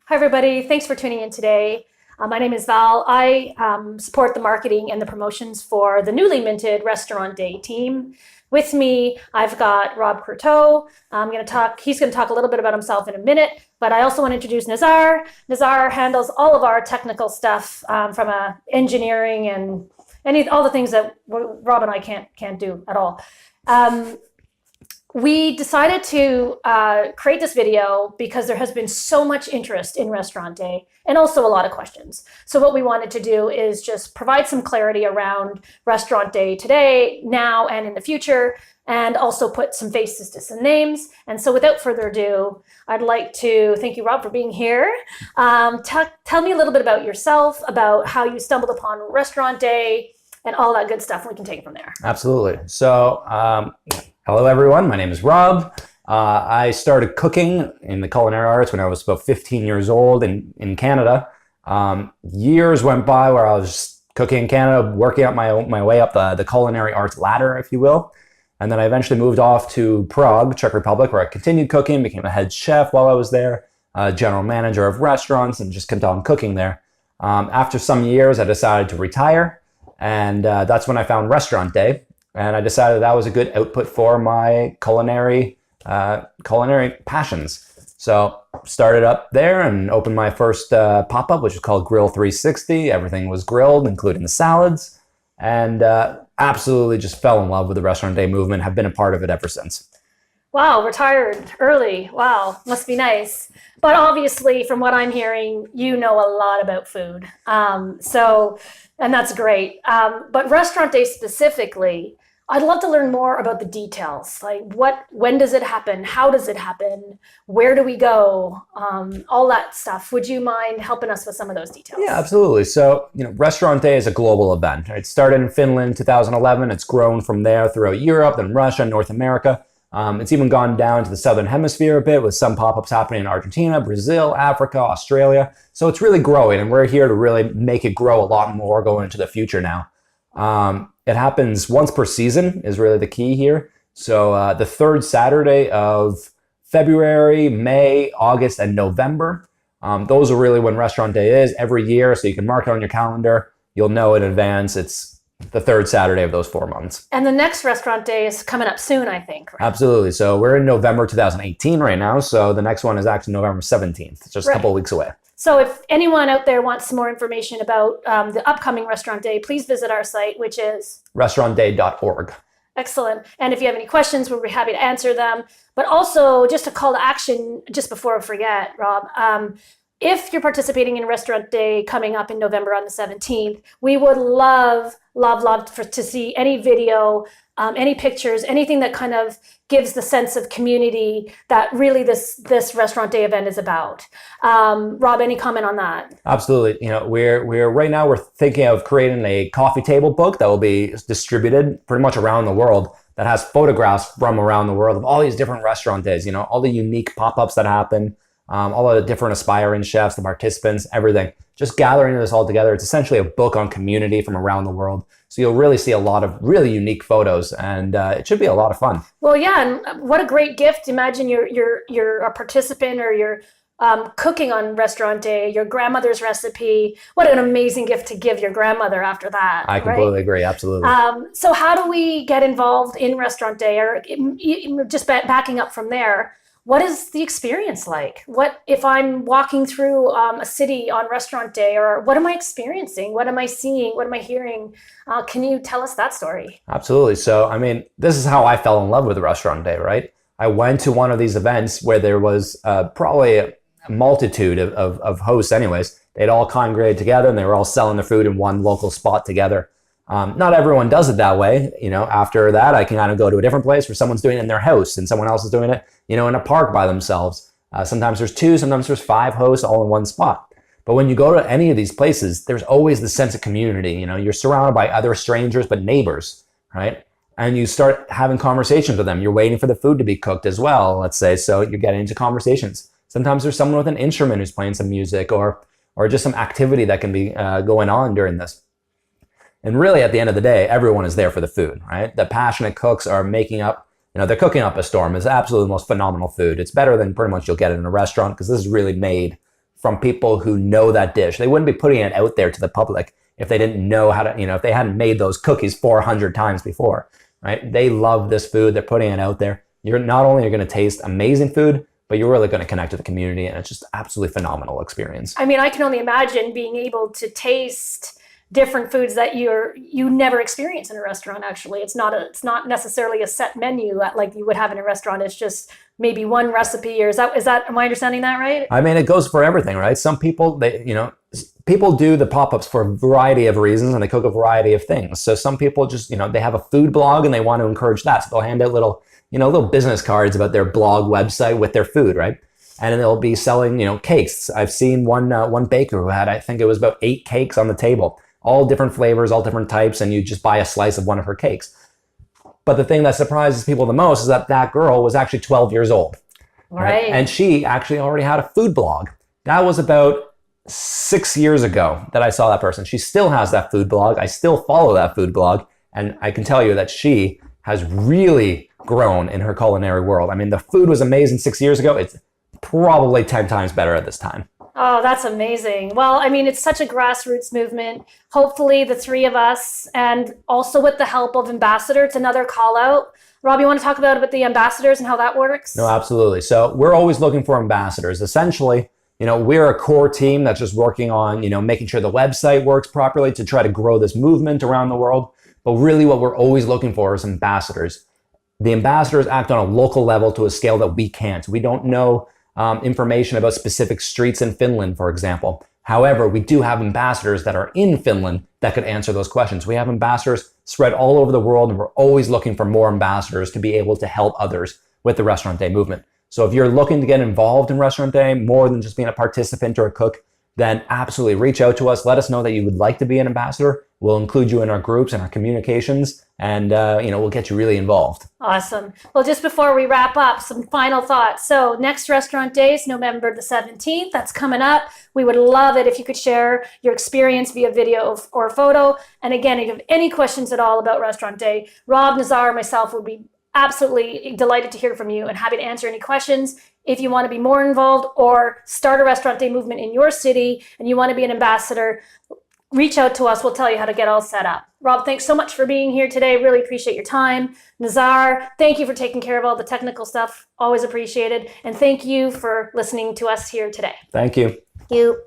Hi, everybody. Thanks for tuning in today. My name is Val. I support the marketing and the promotions for the newly minted Restaurant Day team. With me, I've got Rob Courteau. He's going to talk a little bit about himself in a minute, but I also want to introduce Nazar. Nazar handles all of our technical stuff from engineering and all the things that Rob and I can't do at all. We decided to create this video because there has been so much interest in Restaurant Day and also a lot of questions. So what we wanted to do is just provide some clarity around Restaurant Day today, now, and in the future, and also put some faces to some names. And so without further ado, I'd like to thank you, Rob, for being here. Tell me a little bit about yourself, about how you stumbled upon Restaurant Day, and all that good stuff. We can take it from there. Absolutely. So, hello, everyone. My name is Rob. I started cooking in the culinary arts when I was about 15 years old in Canada. Years went by where I was cooking in Canada, working up my way up the culinary arts ladder, if you will. And then I eventually moved off to Prague, Czech Republic, where I continued cooking, became a head chef while I was there, general manager of restaurants, and just kept on cooking there. After some years, I decided to retire. And that's when I found Restaurant Day. And I decided that was a good output for my culinary passions. So started up there and opened my first pop-up, which was called Grill 360. Everything was grilled, including the salads. And absolutely just fell in love with the Restaurant Day movement. Have been a part of it ever since. Wow, retired early. Wow, must be nice. But obviously, from what I'm hearing, you know a lot about food. And that's great. But Restaurant Day specifically, I'd love to learn more about the details. Like when does it happen? How does it happen? Where do we go? All that stuff. Would you mind helping us with some of those details? Yeah, absolutely. So, Restaurant Day is a global event. It started in Finland in 2011. It's grown from there throughout Europe, then Russia, North America. It's even gone down to the Southern Hemisphere a bit with some pop-ups happening in Argentina, Brazil, Africa, Australia. So it's really growing, and we're here to really make it grow a lot more going into the future now. It happens once per season is really the key here. So the third Saturday of February, May, August, and November. Those are really when Restaurant Day is every year, so you can mark it on your calendar. You'll know in advance. It's the third Saturday of those 4 months. And the next Restaurant Day is coming up soon, I think. Right? Absolutely. So we're in November 2018 right now. So the next one is actually November 17th. It's just a couple of weeks away. So if anyone out there wants some more information about the upcoming Restaurant Day, please visit our site, which is restaurantday.org. Excellent. And if you have any questions, we'll be happy to answer them. But also, just a call to action, just before I forget, Rob, if you're participating in Restaurant Day coming up in November on the 17th, we would love to see any video, any pictures, anything that kind of gives the sense of community that really this Restaurant Day event is about. Rob, any comment on that? Absolutely. We're right now we're thinking of creating a coffee table book that will be distributed pretty much around the world that has photographs from around the world of all these different Restaurant Days, all the unique pop-ups that happen. All of the different aspiring chefs, the participants, everything. Just gathering this all together. It's essentially a book on community from around the world. So you'll really see a lot of really unique photos, and it should be a lot of fun. Well, yeah, and what a great gift. Imagine you're a participant or you're cooking on Restaurant Day, your grandmother's recipe. What an amazing gift to give your grandmother after that. I completely agree, absolutely. So how do we get involved in Restaurant Day? Or just backing up from there, what is the experience like? What if I'm walking through a city on Restaurant Day, or what am I experiencing? What am I seeing? What am I hearing? Can you tell us that story? Absolutely. So, this is how I fell in love with Restaurant Day, right? I went to one of these events where there was probably a multitude of hosts anyways. They'd all congregated together and they were all selling their food in one local spot together. Not everyone does it that way. After that, I can kind of go to a different place where someone's doing it in their house and someone else is doing it, in a park by themselves. Sometimes there's 2, sometimes there's 5 hosts all in one spot. But when you go to any of these places, there's always the sense of community. You're surrounded by other strangers, but neighbors, right? And you start having conversations with them. You're waiting for the food to be cooked as well, let's say. So you're getting into conversations. Sometimes there's someone with an instrument who's playing some music or just some activity that can be going on during this. And really, at the end of the day, everyone is there for the food, right? The passionate cooks are making up, they're cooking up a storm. It's absolutely the most phenomenal food. It's better than pretty much you'll get in a restaurant because this is really made from people who know that dish. They wouldn't be putting it out there to the public if they didn't know how to, if they hadn't made those cookies 400 times before, right? They love this food. They're putting it out there. You're not only going to taste amazing food, but you're really going to connect to the community, and it's just absolutely phenomenal experience. I mean, I can only imagine being able to taste different foods that you never experience in a restaurant. Actually, it's not necessarily a set menu like you would have in a restaurant. It's just maybe one recipe, or is that am I understanding that right? I mean, it goes for everything, right? Some people, people do the pop-ups for a variety of reasons, and they cook a variety of things. So some people just, they have a food blog and they want to encourage that. So they'll hand out little business cards about their blog website with their food, right? And then they'll be selling, cakes. I've seen one baker who had, I think it was about 8 cakes on the table, all different flavors, all different types, and you just buy a slice of one of her cakes. But the thing that surprises people the most is that girl was actually 12 years old. Right. And she actually already had a food blog. That was about 6 years ago that I saw that person. She still has that food blog. I still follow that food blog. And I can tell you that she has really grown in her culinary world. I mean, the food was amazing 6 years ago. It's probably 10 times better at this time. Oh, that's amazing. Well, I mean, it's such a grassroots movement. Hopefully the three of us, and also with the help of Ambassador, it's another call out. Rob, you want to talk about the ambassadors and how that works? No, absolutely. So we're always looking for ambassadors. Essentially, we're a core team that's just working on, making sure the website works properly to try to grow this movement around the world. But really what we're always looking for is ambassadors. The ambassadors act on a local level to a scale that we can't. We don't know information about specific streets in Finland, for example. However, we do have ambassadors that are in Finland that could answer those questions. We have ambassadors spread all over the world, and we're always looking for more ambassadors to be able to help others with the Restaurant Day movement. So if you're looking to get involved in Restaurant Day more than just being a participant or a cook, then absolutely reach out to us. Let us know that you would like to be an ambassador. We'll include you in our groups and our communications, and we'll get you really involved. Awesome. Well, just before we wrap up, some final thoughts. So next Restaurant Day is November the 17th. That's coming up. We would love it if you could share your experience via video or photo. And again, if you have any questions at all about Restaurant Day, Rob, Nazar, myself would be absolutely delighted to hear from you and happy to answer any questions. If you want to be more involved or start a Restaurant Day movement in your city and you want to be an ambassador, reach out to us. We'll tell you how to get all set up. Rob, thanks so much for being here today. Really appreciate your time. Nazar, thank you for taking care of all the technical stuff. Always appreciated. And thank you for listening to us here today. Thank you. Thank you.